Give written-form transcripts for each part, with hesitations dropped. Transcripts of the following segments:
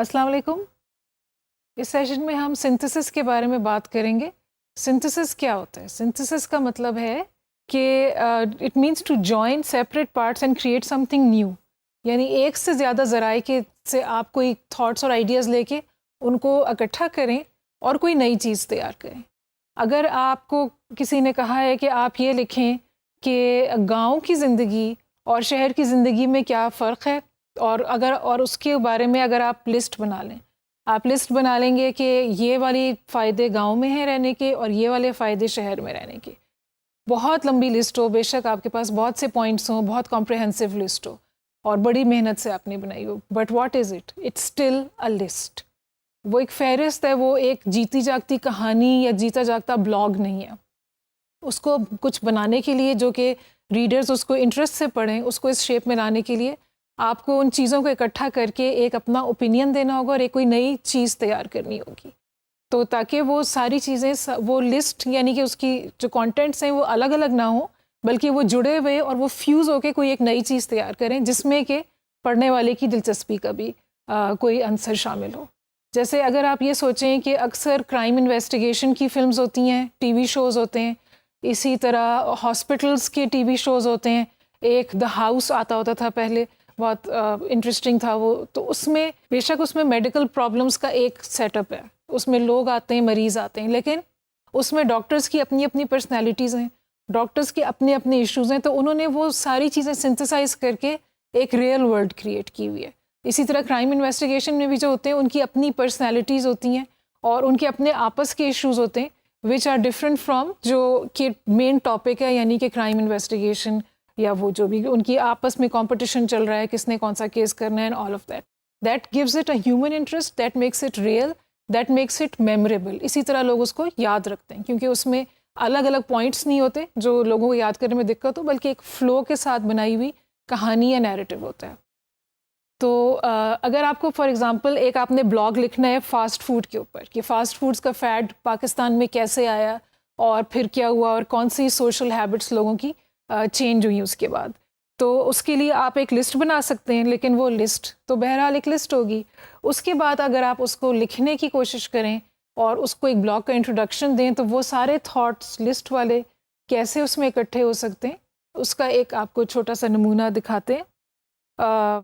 अस्सलाम वालेकुम। इस सेशन में हम सिंथेसिस के बारे में बात करेंगे। सिंथेसिस क्या होता है? सिंथेसिस का मतलब है कि it means to join separate parts and create something new. यानी एक से ज़्यादा ज़राए के से आप कोई थॉट्स और आइडियाज़ लेके उनको इकट्ठा करें और कोई नई चीज़ तैयार करें। अगर आपको किसी ने कहा है कि आप ये लिखें कि गाँव की ज़िंदगी और शहर की ज़िंदगी में क्या फ़र्क है, और उसके बारे में अगर आप लिस्ट बना लें, आप लिस्ट बना लेंगे कि ये वाली फ़ायदे गांव में हैं रहने के और ये वाले फ़ायदे शहर में रहने के। बहुत लंबी लिस्ट हो, बेशक आपके पास बहुत से पॉइंट्स हों, बहुत कॉम्प्रिहेंसिव लिस्ट हो और बड़ी मेहनत से आपने बनाई हो, but what is it? It's still a list. वो एक फहरिस्त है, वो एक जीती जागती कहानी या जीता जागता ब्लॉग नहीं है। उसको कुछ बनाने के लिए, जो कि रीडर्स उसको इंटरेस्ट से पढ़ें, उसको इस शेप में लाने के लिए आपको उन चीज़ों को इकट्ठा करके एक अपना ओपिनियन देना होगा और एक कोई नई चीज़ तैयार करनी होगी। तो ताकि वो सारी चीज़ें, वो लिस्ट यानी कि उसकी जो कंटेंट्स हैं वो अलग अलग ना हो, बल्कि वो जुड़े हुए और वो फ्यूज़ होके कोई एक नई चीज़ तैयार करें जिसमें कि पढ़ने वाले की दिलचस्पी का भी कोई अंसर शामिल हो। जैसे अगर आप ये सोचें कि अक्सर क्राइम इन्वेस्टिगेशन की फ़िल्म्स होती हैं, टीवी शोज़ होते हैं, इसी तरह हॉस्पिटल्स के टीवी शोज़ होते हैं। एक द हाउस आता होता था पहले, बहुत इंटरेस्टिंग था वो। तो उसमें बेशक उसमें मेडिकल प्रॉब्लम्स का एक सेटअप है, उसमें लोग आते हैं, मरीज़ आते हैं, लेकिन उसमें डॉक्टर्स की अपनी अपनी पर्सनैलिटीज़ हैं, डॉक्टर्स के अपने अपने इश्यूज़ हैं। तो उन्होंने वो सारी चीज़ें सिंथेसाइज करके एक रियल वर्ल्ड क्रिएट की हुई है। इसी तरह क्राइम इन्वेस्टिगेशन में भी जो होते हैं उनकी अपनी पर्सनैलिटीज़ होती हैं और उनके अपने आपस के इश्यूज़ होते हैं, विच आर डिफरेंट फ्राम जो कि मेन टॉपिक है, यानी कि क्राइम इन्वेस्टिगेशन या वो जो भी उनकी आपस में कंपटीशन चल रहा है, किसने कौन सा केस करना है, and all of that gives it a human interest, that makes it real, that makes it memorable. इसी तरह लोग उसको याद रखते हैं क्योंकि उसमें अलग अलग पॉइंट्स नहीं होते जो लोगों को याद करने में दिक्कत हो, बल्कि एक फ़्लो के साथ बनाई हुई कहानी या नैरेटिव होता है। तो अगर आपको फॉर एग्ज़ाम्पल एक आपने ब्लॉग लिखना है फ़ास्ट फूड के ऊपर कि फ़ास्ट फूड्स का फ़ैड पाकिस्तान में कैसे आया और फिर क्या हुआ और कौन सी सोशल हैबिट्स लोगों की चेंज हुई उसके बाद, तो उसके लिए आप एक लिस्ट बना सकते हैं। लेकिन वो लिस्ट तो बहरहाल एक लिस्ट होगी। उसके बाद अगर आप उसको लिखने की कोशिश करें और उसको एक ब्लॉग का इंट्रोडक्शन दें, तो वो सारे थॉट्स लिस्ट वाले कैसे उसमें इकट्ठे हो सकते हैं, उसका एक आपको छोटा सा नमूना दिखाते हैं।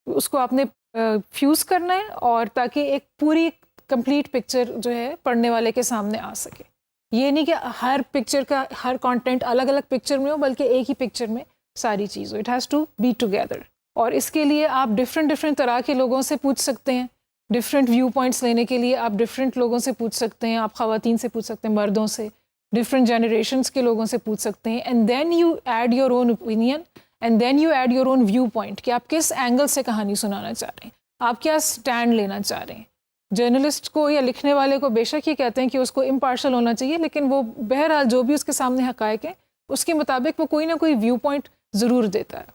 उसको आपने फ्यूज़ करना है और ताकि एक पूरी कंप्लीट पिक्चर जो है पढ़ने वाले के सामने आ सके। ये नहीं कि हर पिक्चर का हर कंटेंट अलग अलग पिक्चर में हो, बल्कि एक ही पिक्चर में सारी चीज़ हो। It has to be together. और इसके लिए आप डिफरेंट डिफरेंट तरह के लोगों से पूछ सकते हैं। डिफरेंट व्यू पॉइंट्स लेने के लिए आप डिफरेंट लोगों से पूछ सकते हैं। आप ख़वातीन से पूछ सकते हैं, मर्दों से, डिफरेंट जनरेशंस के लोगों से पूछ सकते हैं। And then you add your own opinion and then you add your own view point कि आप किस एंगल से कहानी सुनाना चाह रहे हैं, आप क्या स्टैंड लेना चाह रहे हैं। जर्नलिस्ट को या लिखने वाले को बेशक ये कहते हैं कि उसको इम्पार्शल होना चाहिए, लेकिन वो बहरहाल जो भी उसके सामने हक़ाइक़ है उसके मुताबिक वो कोई ना कोई व्यू पॉइंट ज़रूर देता है।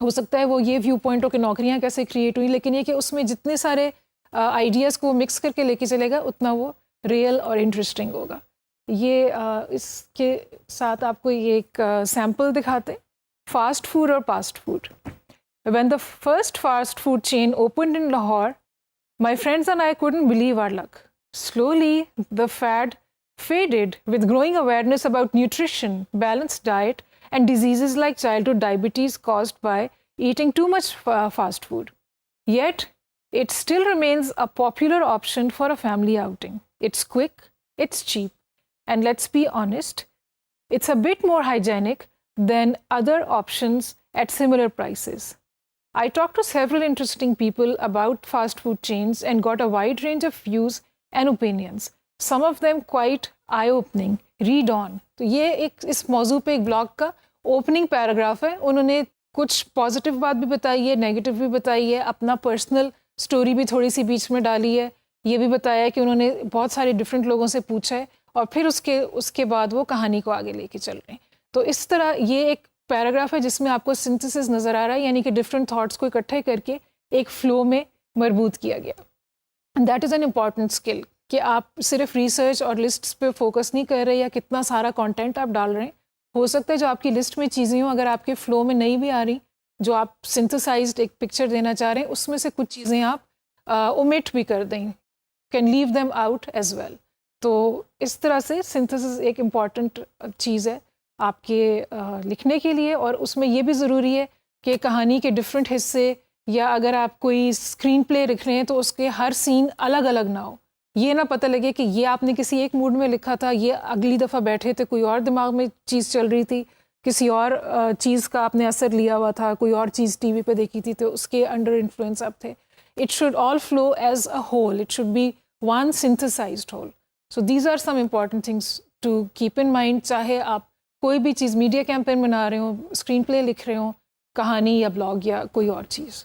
हो सकता है वो ये व्यू पॉइंट हो कि नौकरियाँ कैसे क्रिएट हुई, लेकिन ये कि उसमें जितने सारे आइडियाज़ को मिक्स करके लेके चलेगा उतना वो रियल और इंटरेस्टिंग होगा। ये इसके साथ आपको ये एक सैम्पल दिखाते हैं, फास्ट फूड और past food. When the first fast food chain opened in Lahore, my friends and I couldn't believe our luck. Slowly, the fad faded with growing awareness about nutrition, balanced diet, and diseases like childhood diabetes caused by eating too much fast food. Yet, it still remains a popular option for a family outing. It's quick, it's cheap, and let's be honest, it's a bit more hygienic than other options at similar prices. I talked to several interesting people about fast food chains and got a wide range of views and opinions. Some of them quite eye-opening. Read on. तो ये एक इस मौजू पे एक blog का opening paragraph है। उन्होंने कुछ पॉजिटिव बात भी बताई है, नेगेटिव भी बताई है, अपना पर्सनल स्टोरी भी थोड़ी सी बीच में डाली है। ये भी बताया है कि उन्होंने बहुत सारे डिफरेंट लोगों से पूछा है और फिर उसके बाद वो कहानी को आगे लेके चल रहे हैं। तो इस तरह ये एक पैराग्राफ है जिसमें आपको सिंथेसिस नज़र आ रहा है, यानी कि डिफरेंट थॉट्स को इकट्ठे करके एक फ़्लो में मरबूत किया गया। That is an important skill कि आप सिर्फ रिसर्च और लिस्ट्स पे फोकस नहीं कर रहे या कितना सारा कंटेंट आप डाल रहे हैं। हो सकता है जो आपकी लिस्ट में चीज़ें हों, अगर आपके फ़्लो में नहीं भी आ रही, जो आप सिंथेसाइज्ड एक पिक्चर देना चाह रहे हैं, उसमें से कुछ चीज़ें आप ओमिट भी कर दें, can leave them out as well. तो इस तरह से सिंथेसिस एक इम्पॉर्टेंट चीज़ है आपके लिखने के लिए, और उसमें ये भी ज़रूरी है कि कहानी के डिफरेंट हिस्से, या अगर आप कोई स्क्रीन प्ले लिख रहे हैं तो उसके हर सीन अलग अलग ना हो। ये ना पता लगे कि ये आपने किसी एक मूड में लिखा था, ये अगली दफ़ा बैठे थे कोई और दिमाग में चीज़ चल रही थी, किसी और चीज़ का आपने असर लिया हुआ था, कोई और चीज़ टीवी पे देखी थी तो उसके अंडर इन्फ्लुएंस आप थे। It should all flow as a whole, it should be one synthesised whole. So these are some important things to keep in mind, चाहे आप कोई भी चीज़ मीडिया कैंपेन बना रहे हो, स्क्रीन प्ले लिख रहे हो, कहानी या ब्लॉग या कोई और चीज़।